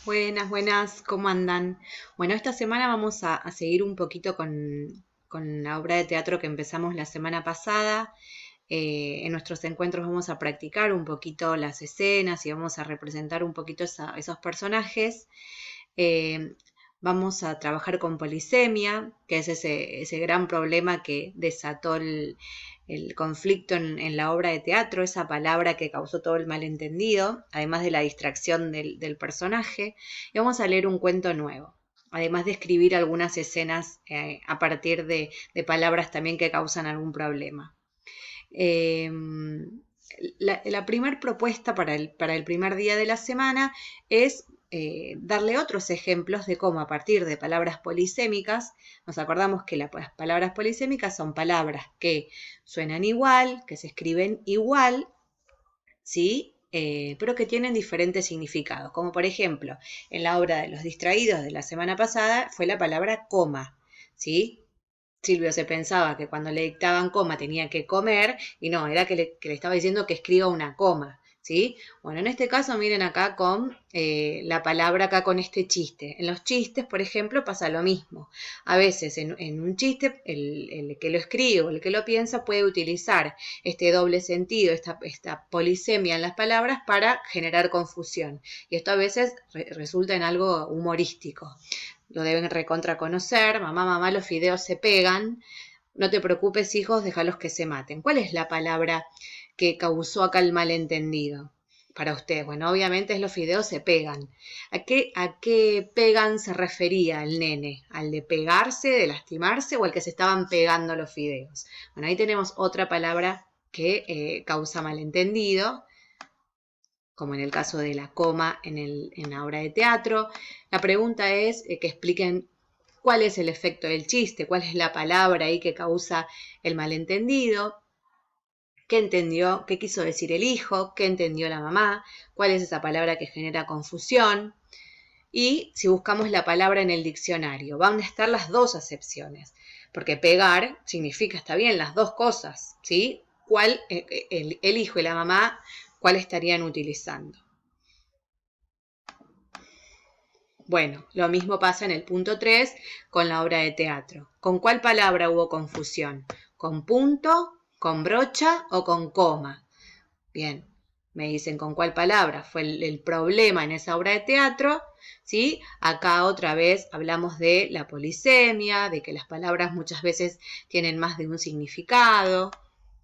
Buenas, buenas, ¿cómo andan? Bueno, esta semana vamos a seguir un poquito con la obra de teatro que empezamos la semana pasada. En nuestros encuentros vamos a practicar un poquito las escenas y vamos a representar un poquito esos personajes. Eh, Vamos a trabajar con polisemia, que es ese gran problema que desató el conflicto en la obra de teatro, esa palabra que causó todo el malentendido, además de la distracción del personaje. Y vamos a leer un cuento nuevo, además de escribir algunas escenas a partir de palabras también que causan algún problema. Eh, la primera propuesta para el primer día de la semana es darle otros ejemplos de cómo a partir de palabras polisémicas, nos acordamos que las palabras polisémicas son palabras que suenan igual, que se escriben igual, ¿sí? Pero que tienen diferentes significados, como por ejemplo, en la obra de Los Distraídos de la semana pasada fue la palabra coma, ¿sí? Silvio se pensaba que cuando le dictaban coma tenía que comer y no, era que le estaba diciendo que escriba una coma, ¿sí? Bueno, en este caso miren acá con la palabra acá con este chiste. En los chistes, por ejemplo, pasa lo mismo. A veces en un chiste el que lo escribe o el que lo piensa puede utilizar este doble sentido, esta polisemia en las palabras para generar confusión. Y esto a veces resulta en algo humorístico. Lo deben recontra conocer, mamá, mamá, los fideos se pegan, no te preocupes hijos, déjalos que se maten. ¿Cuál es la palabra que causó acá el malentendido para ustedes? Bueno, obviamente es los fideos se pegan. ¿A qué pegan se refería el nene? ¿Al de pegarse, de lastimarse o al que se estaban pegando los fideos? Bueno, ahí tenemos otra palabra que causa malentendido, como en el caso de la coma en la obra de teatro. La pregunta es que expliquen cuál es el efecto del chiste, cuál es la palabra ahí que causa el malentendido, qué entendió, qué quiso decir el hijo, qué entendió la mamá, cuál es esa palabra que genera confusión. Y si buscamos la palabra en el diccionario, van a estar las dos acepciones, porque pegar significa, está bien, las dos cosas, ¿sí? ¿Cuál, el hijo y la mamá, cuál estarían utilizando? Bueno, lo mismo pasa en el punto 3 con la obra de teatro. ¿Con cuál palabra hubo confusión? ¿Con punto, con brocha o con coma? Bien, me dicen con cuál palabra fue el problema en esa obra de teatro, ¿sí? Acá otra vez hablamos de la polisemia, de que las palabras muchas veces tienen más de un significado,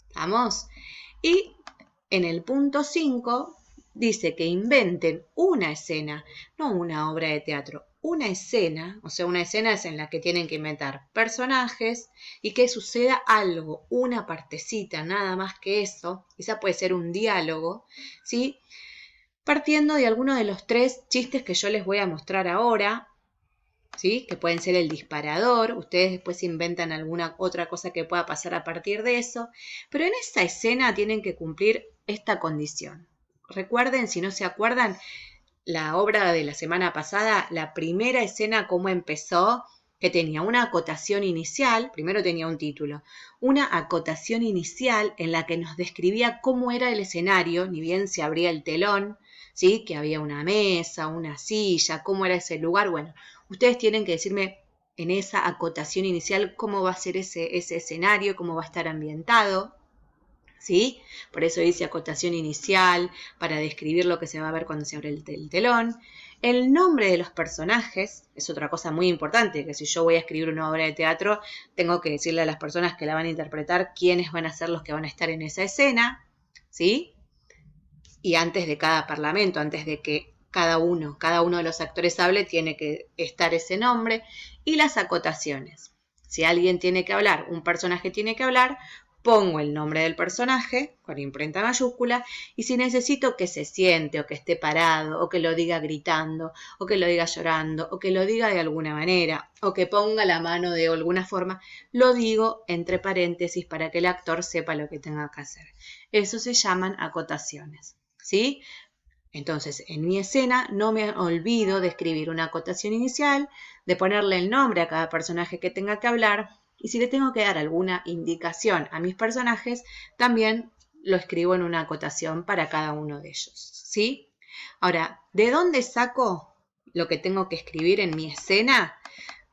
¿estamos? Y en el punto 5 dice que inventen una escena, no una obra de teatro, una escena, o sea, una escena es en la que tienen que inventar personajes y que suceda algo, una partecita, nada más que eso, esa puede ser un diálogo, ¿sí? Partiendo de alguno de los tres chistes que yo les voy a mostrar ahora, ¿sí? Que pueden ser el disparador, ustedes después inventan alguna otra cosa que pueda pasar a partir de eso, pero en esa escena tienen que cumplir esta condición. Recuerden, si no se acuerdan, la obra de la semana pasada, la primera escena, cómo empezó, que tenía una acotación inicial, primero tenía un título, una acotación inicial en la que nos describía cómo era el escenario, ni bien se abría el telón, ¿sí? Que había una mesa, una silla, cómo era ese lugar. Bueno, ustedes tienen que decirme en esa acotación inicial cómo va a ser ese escenario, cómo va a estar ambientado, ¿sí? Por eso dice acotación inicial, para describir lo que se va a ver cuando se abre el telón. El nombre de los personajes es otra cosa muy importante, que si yo voy a escribir una obra de teatro, tengo que decirle a las personas que la van a interpretar quiénes van a ser los que van a estar en esa escena, ¿sí? Y antes de cada parlamento, antes de que cada uno de los actores hable, tiene que estar ese nombre. Y las acotaciones. Si alguien tiene que hablar, un personaje tiene que hablar, pongo el nombre del personaje con imprenta mayúscula y si necesito que se siente o que esté parado o que lo diga gritando o que lo diga llorando o que lo diga de alguna manera o que ponga la mano de alguna forma, lo digo entre paréntesis para que el actor sepa lo que tenga que hacer. Eso se llaman acotaciones, ¿sí? Entonces, en mi escena no me olvido de escribir una acotación inicial, de ponerle el nombre a cada personaje que tenga que hablar y si le tengo que dar alguna indicación a mis personajes, también lo escribo en una acotación para cada uno de ellos, ¿sí? Ahora, ¿de dónde saco lo que tengo que escribir en mi escena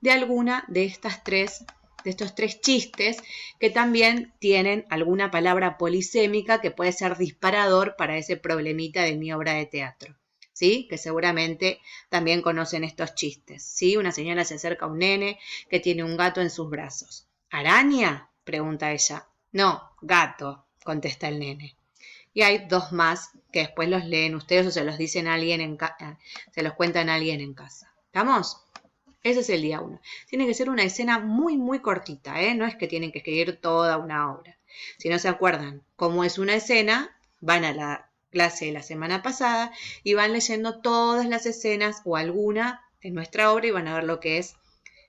de alguna de estos tres chistes que también tienen alguna palabra polisémica que puede ser disparador para ese problemita de mi obra de teatro. ¿Sí? Que seguramente también conocen estos chistes. ¿Sí? Una señora se acerca a un nene que tiene un gato en sus brazos. ¿Araña?, pregunta ella. No, gato, contesta el nene. Y hay dos más que después los leen ustedes o se los dicen a alguien se los cuentan a alguien en casa. ¿Estamos? Ese es el día 1. Tiene que ser una escena muy, muy cortita, ¿eh? No es que tienen que escribir toda una obra. Si no se acuerdan cómo es una escena, van a la clase de la semana pasada y van leyendo todas las escenas o alguna de nuestra obra y van a ver lo que es,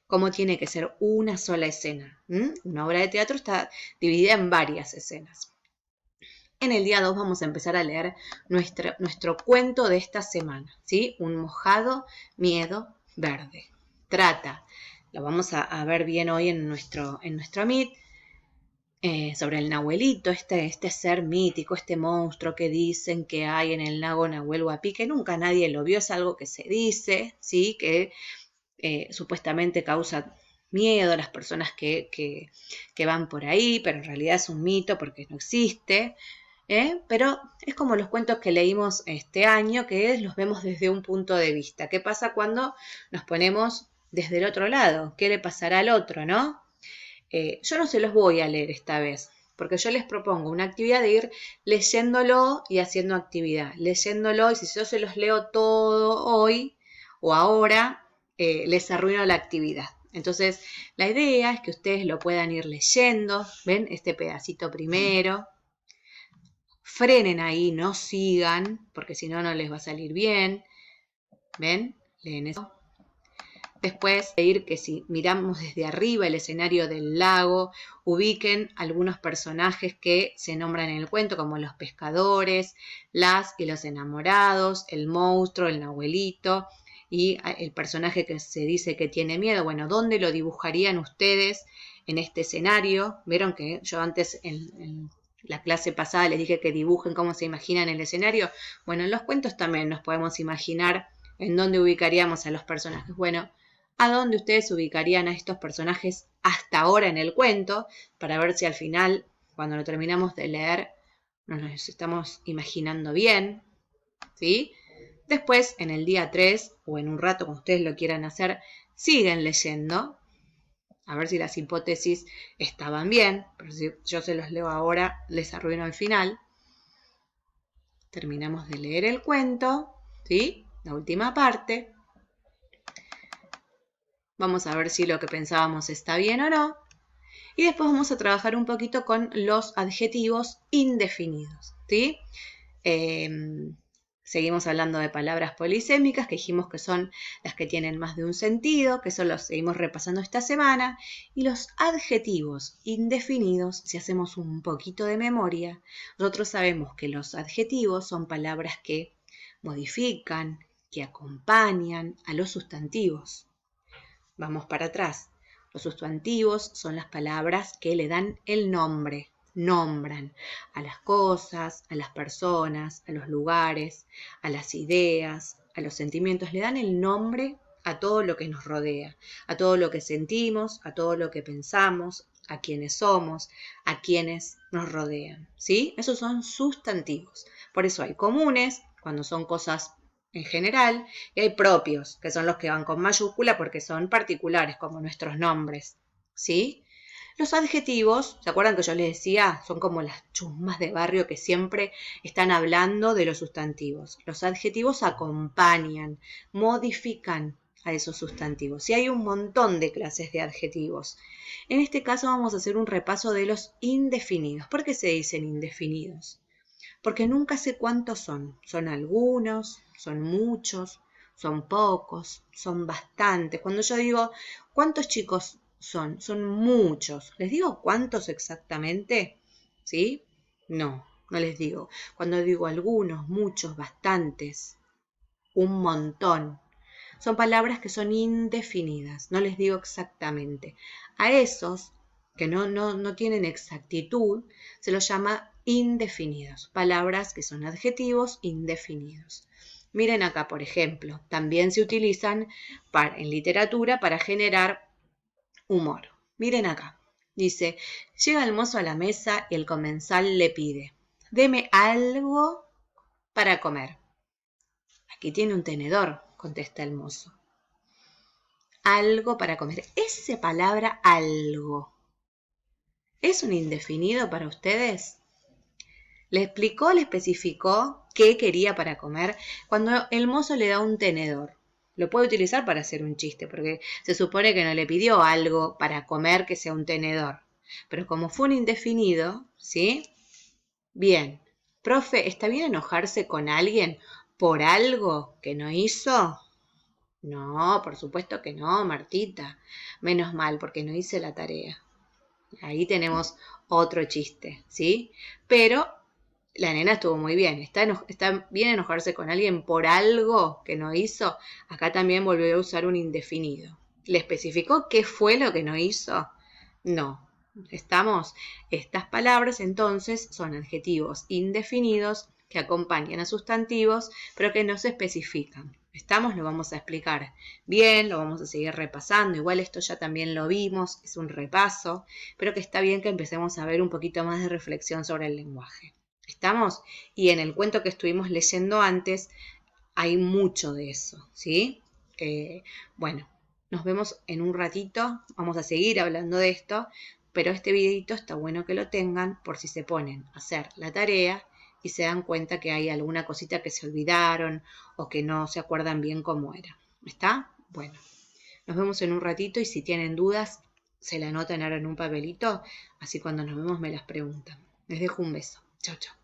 cómo tiene que ser una sola escena. Una obra de teatro está dividida en varias escenas. En el día 2 vamos a empezar a leer nuestro cuento de esta semana, ¿sí? Un mojado miedo verde. Trata, lo vamos a ver bien hoy en nuestro Meet, sobre el Nahuelito, este ser mítico, este monstruo que dicen que hay en el lago Nahuel Huapi, que nunca nadie lo vio, es algo que se dice, ¿sí? Que supuestamente causa miedo a las personas que van por ahí, pero en realidad es un mito porque no existe. Pero es como los cuentos que leímos este año, que los vemos desde un punto de vista. ¿Qué pasa cuando nos ponemos desde el otro lado? ¿Qué le pasará al otro, no? Yo no se los voy a leer esta vez, porque yo les propongo una actividad de ir leyéndolo y haciendo actividad. Leyéndolo, y si yo se los leo todo hoy o ahora, les arruino la actividad. Entonces, la idea es que ustedes lo puedan ir leyendo. ¿Ven? Este pedacito primero. Frenen ahí, no sigan, porque si no, no les va a salir bien. ¿Ven? Leen eso. Después de ir que si miramos desde arriba el escenario del lago, ubiquen algunos personajes que se nombran en el cuento, como los pescadores, las y los enamorados, el monstruo, el nahuelito y el personaje que se dice que tiene miedo. Bueno, ¿dónde lo dibujarían ustedes en este escenario? Vieron que yo antes en la clase pasada les dije que dibujen cómo se imaginan el escenario. Bueno, en los cuentos también nos podemos imaginar en dónde ubicaríamos a los personajes. Bueno, a dónde ustedes ubicarían a estos personajes hasta ahora en el cuento, para ver si al final, cuando lo terminamos de leer, nos estamos imaginando bien, ¿sí? Después, en el día 3, o en un rato, como ustedes lo quieran hacer, siguen leyendo, a ver si las hipótesis estaban bien, pero si yo se los leo ahora, les arruino al final. Terminamos de leer el cuento, ¿sí? La última parte. Vamos a ver si lo que pensábamos está bien o no. Y después vamos a trabajar un poquito con los adjetivos indefinidos, ¿sí? Seguimos hablando de palabras polisémicas, que dijimos que son las que tienen más de un sentido, que son los seguimos repasando esta semana. Y los adjetivos indefinidos, si hacemos un poquito de memoria, nosotros sabemos que los adjetivos son palabras que modifican, que acompañan a los sustantivos. Vamos para atrás. Los sustantivos son las palabras que le dan el nombre, nombran a las cosas, a las personas, a los lugares, a las ideas, a los sentimientos, le dan el nombre a todo lo que nos rodea, a todo lo que sentimos, a todo lo que pensamos, a quienes somos, a quienes nos rodean, ¿sí? Esos son sustantivos. Por eso hay comunes, cuando son cosas en general, y hay propios, que son los que van con mayúscula porque son particulares, como nuestros nombres, ¿sí? Los adjetivos, ¿se acuerdan que yo les decía? Son como las chusmas de barrio que siempre están hablando de los sustantivos. Los adjetivos acompañan, modifican a esos sustantivos. Y hay un montón de clases de adjetivos. En este caso vamos a hacer un repaso de los indefinidos. ¿Por qué se dicen indefinidos? Porque nunca sé cuántos son. Son algunos, son muchos, son pocos, son bastantes. Cuando yo digo, ¿cuántos chicos son? Son muchos. ¿Les digo cuántos exactamente? ¿Sí? No, no les digo. Cuando digo algunos, muchos, bastantes, un montón, son palabras que son indefinidas. No les digo exactamente. A esos que no tienen exactitud, se los llama indefinidos, palabras que son adjetivos indefinidos. Miren acá, por ejemplo, también se utilizan en literatura para generar humor. Miren acá. Dice, llega el mozo a la mesa y el comensal le pide, deme algo para comer. Aquí tiene un tenedor, contesta el mozo. Algo para comer. Esa palabra algo, ¿es un indefinido para ustedes? Le explicó, le especificó qué quería para comer. Cuando el mozo le da un tenedor, lo puede utilizar para hacer un chiste, porque se supone que no le pidió algo para comer que sea un tenedor. Pero como fue un indefinido, ¿sí? Bien. Profe, ¿está bien enojarse con alguien por algo que no hizo? No, por supuesto que no, Martita. Menos mal, porque no hice la tarea. Ahí tenemos otro chiste, ¿sí? Pero la nena estuvo muy bien. Está bien enojarse con alguien por algo que no hizo. Acá también volvió a usar un indefinido. ¿Le especificó qué fue lo que no hizo? No. ¿Estamos? Estas palabras entonces son adjetivos indefinidos que acompañan a sustantivos, pero que no se especifican. ¿Estamos? Lo vamos a explicar bien, lo vamos a seguir repasando. Igual esto ya también lo vimos, es un repaso, pero que está bien que empecemos a ver un poquito más de reflexión sobre el lenguaje. ¿Estamos? Y en el cuento que estuvimos leyendo antes hay mucho de eso, ¿sí? Bueno, nos vemos en un ratito, vamos a seguir hablando de esto, pero este videito está bueno que lo tengan por si se ponen a hacer la tarea y se dan cuenta que hay alguna cosita que se olvidaron o que no se acuerdan bien cómo era. ¿Está? Bueno, nos vemos en un ratito y si tienen dudas, se la anotan ahora en un papelito, así cuando nos vemos me las preguntan. Les dejo un beso. Chau, chau.